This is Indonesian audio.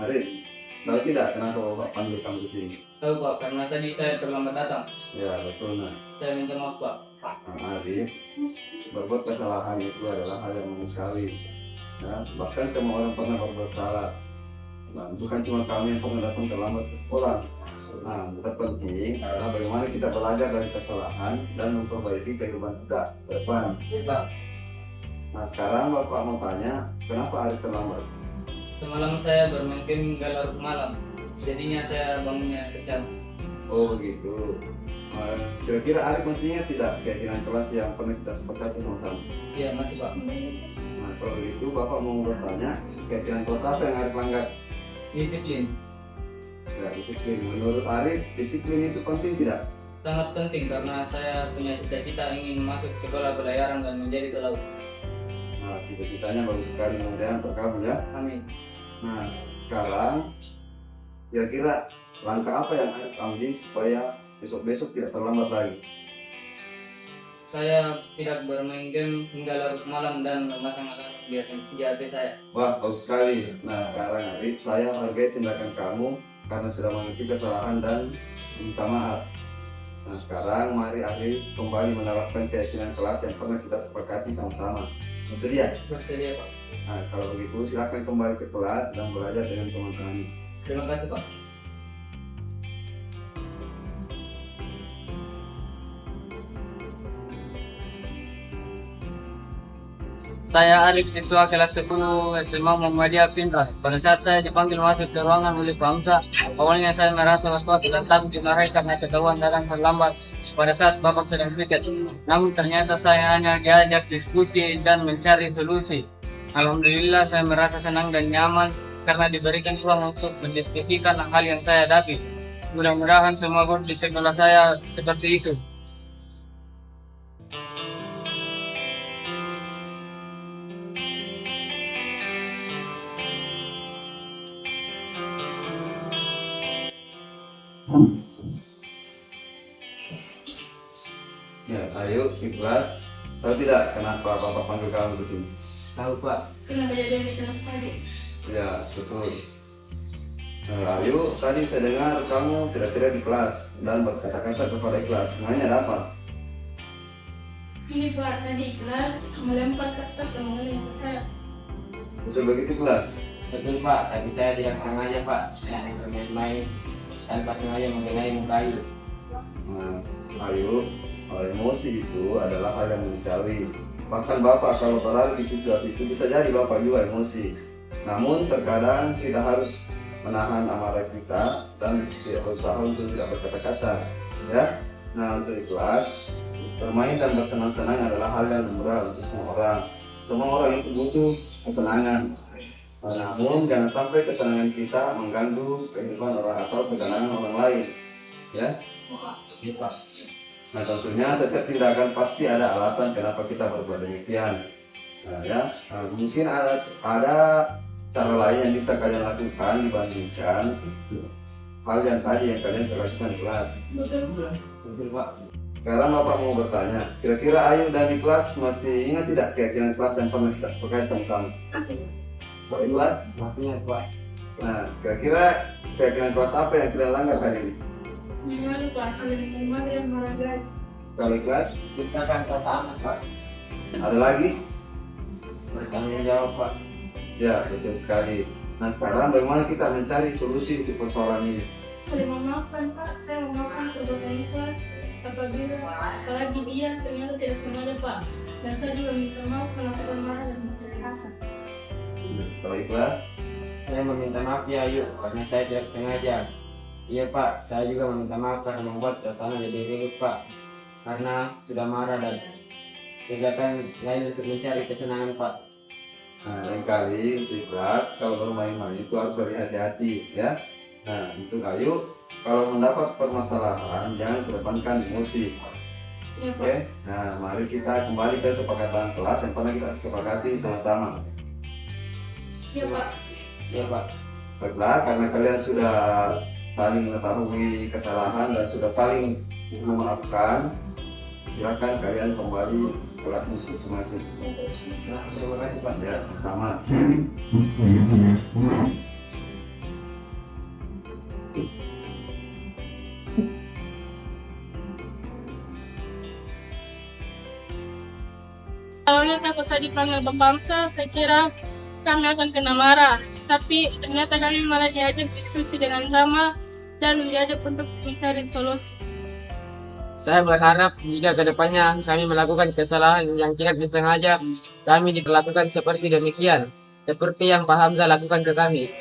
Mari, tahu tidak kenapa Bapak panggil kamu di sini? Tahu Pak, karena tadi saya terlambat datang. Ya, betul. Nah, Saya minta maaf Pak. Arif, berbuat kesalahan itu adalah hal yang manusiawi. Ya, bahkan semua orang pernah berbuat salah. Nah, bukan cuma kami yang pernah datang terlambat ke sekolah. Nah, yang terpenting adalah bagaimana kita belajar dari kesalahan dan memperbaiki kehidupan kita ke depan. Pak, Nah, sekarang Bapak mau tanya, kenapa Arif terlambat? semalam saya bermain game hingga larut malam. Jadinya saya bangunnya kejam. Oh begitu. Kira-kira Arif masih ingat tidak keyakinan kelas yang pernah kita sepakati sama-sama? Iya masih Pak. Nah, soal itu Bapak mau bertanya, keyakinan kelas apa yang Arif langgar? Disiplin. Ya, disiplin. Menurut Arif, disiplin itu penting tidak? Sangat penting karena saya punya cita-cita ingin masuk sekolah pelayaran dan menjadi pelaut. Nah, cita-citanya bagus sekali, mudah-mudahan terkabul ya. Amin. Nah, sekarang kira-kira langkah apa yang Arif ambil supaya besok-besok tidak terlambat lagi? Saya tidak bermain game hingga larut malam dan memasang alarm di HP saya. Wah, bagus sekali. Nah, sekarang Arif, saya hargai tindakan kamu karena sudah mengerti kesalahan dan minta maaf. Nah, sekarang mari Arif kembali menerapkan keyakinan kelas yang pernah kita sepakati sama-sama. Bersedia? Bersedia Pak. Nah, kalau begitu silakan kembali ke kelas dan belajar dengan teman-teman. Terima kasih Pak. Saya Arif, siswa kelas 10 SMA Muhammadiyah Pintar. Pada saat saya dipanggil masuk ke ruangan oleh Pak Hamzah, awalnya saya merasa was-was dan takut dimarahi karena ketahuan datang terlambat pada saat Bapak sedang piket. Namun ternyata saya hanya diajak diskusi dan mencari solusi. Alhamdulillah saya merasa senang dan nyaman karena diberikan ruang untuk mendiskusikan hal yang saya hadapi. Mudah-mudahan semua guru di sekolah saya seperti itu. Ya, ayo ikhlas. Tahu tidak kenapa Bapak panggil kamu di sini? Tahu Pak. Kenapa jadi di kelas tadi? Ya, betul. Nah, ayo, tadi saya dengar kamu tidak di kelas dan berkata kasar kepada kelas. Sebenarnya ada apa? Ini Pak, tadi kelas melempar kertas dan mengenai saya. Betul begitu kelas? Betul Pak, tadi saya tidak sengaja Pak, saya bermain-main tanpa sengaja mengenai muka Ayu. Nah, ayo, emosi itu adalah hal yang manusiawi. Bahkan Bapak kalau berada di situasi itu bisa jadi Bapak juga emosi. Namun terkadang tidak harus menahan amarah kita dan tidak berusaha untuk tidak berkata kasar. Ya, nah untuk ikhlas, bermain dan bersenang-senang adalah hal yang lumrah untuk semua orang. Semua orang itu butuh kesenangan. Namun jangan sampai kesenangan kita mengganggu kehidupan orang atau kesenangan orang lain. Ya. Iya Pak. Nah tentunya setiap tindakan pasti ada alasan kenapa kita berbuat demikian. Nah, ya, mungkin ada cara lain yang bisa kalian lakukan dibandingkan hal yang tadi yang kalian lakukan di kelas. Betul Pak. Sekarang Bapak mau bertanya, kira-kira Ayu dan di kelas masih ingat tidak keyakinan kelas yang pernah kita sepakati sama-sama? Asik. Masih ingat? Masih ingat Pak. Nah, kira-kira keyakinan kelas apa yang kalian langgar hari ini? Gimana Pak, saling menghormati dan menghargai. Kalau kelas, Ciptakan perasaan Pak. ada lagi? Bertanggung jawab Pak. Ya, betul sekali. Nah, sekarang bagaimana kita mencari solusi untuk persoalan ini? Saling memaafkan Pak, saya memaafkan perbuatan kelas apalagi dia ternyata tidak sengaja Pak. Dan saya juga minta maaf karena aku marah dan berkasa. Kalau ikhlas, Saya meminta maaf ya Ayu, karena saya tidak sengaja. Iya Pak, saya juga meminta maaf karena membuat suasana jadi ribut Pak. Karena sudah marah dan kegiatan lain untuk mencari kesenangan Pak. nah, lain kali untuk ikhlas, kalau bermain-main itu harus berhati-hati ya. Nah, untuk Ayu, kalau mendapat permasalahan jangan kedepankan emosi. Ya Pak. Oke? Nah, mari kita kembali ke kesepakatan kelas yang pernah kita sepakati sama-sama. Ya Pak. Iya Pak. Baiklah, karena kalian sudah saling mengetahui kesalahan dan sudah saling memaafkan, silakan kalian kembali kelas musuh masing. Terima kasih Pak. Ya, sama. Awalnya takut saya dipanggil Bambangsa, saya kira kami akan kena marah. Tapi ternyata kami malah diajak diskusi dengan drama dan diajak untuk mencari solusi. Saya berharap jika kedepannya kami melakukan kesalahan yang tidak disengaja, kami diperlakukan seperti demikian, seperti yang Pak Hamzah lakukan ke kami.